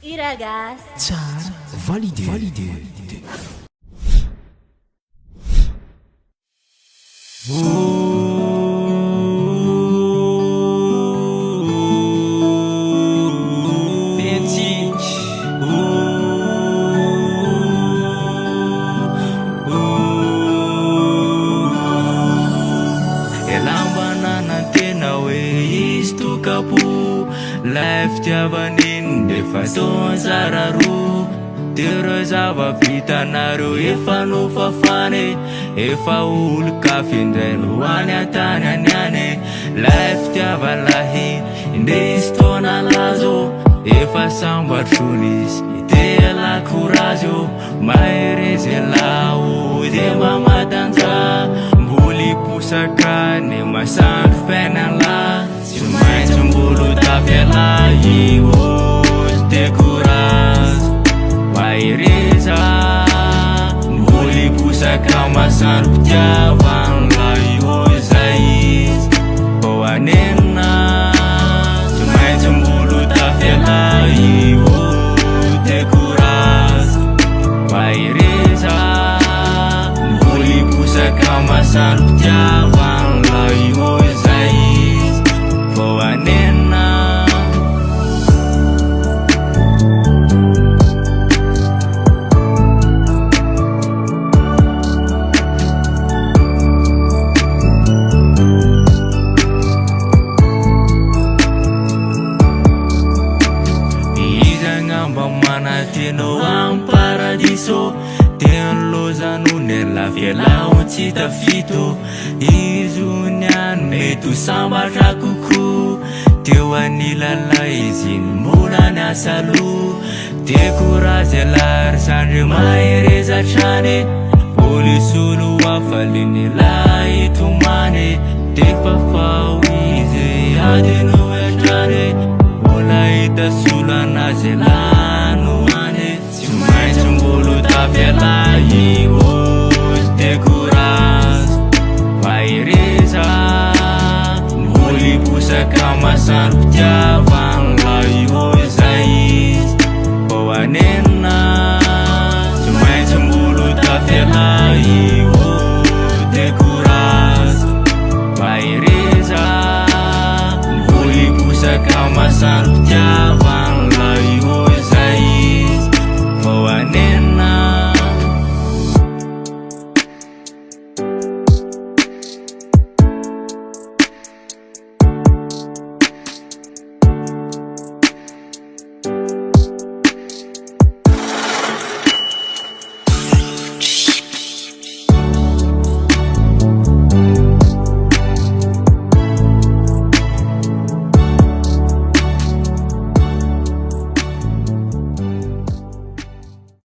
Iragas. Tsara validé. Life tiavanin defa tonzararo Tero zava-bita nareo efa nofafane Efa olo kafindray no any antany aniane Life tiavalahy inde izy tona lazo Efa sambatronis itela courage Maherezy lao de mamatanja Mboli posakane masandro penala Tsy maintsy mbolo tafela io décourage Mahereza Mboli posaka masandro pitiavana io zay izy Ko anena Tsy maintsy mbolo tafela io décourage Mahereza Mboli posaka masandro pitiavana io zay izy Ko anena Manateno am paradiso Ten lozano nella fiela un tsy tafito Izo niany mety sambatra koko Teo anilala izy mbola niasalo Décourage lary sandry mahereza trane Polisolo afaliny la itomane Defa fao izy adino entrane Mbola hita solo anazy lano ane Tsy maintsy mbolo tafela io décourage Mahereza Mboli posaka masandro pitiava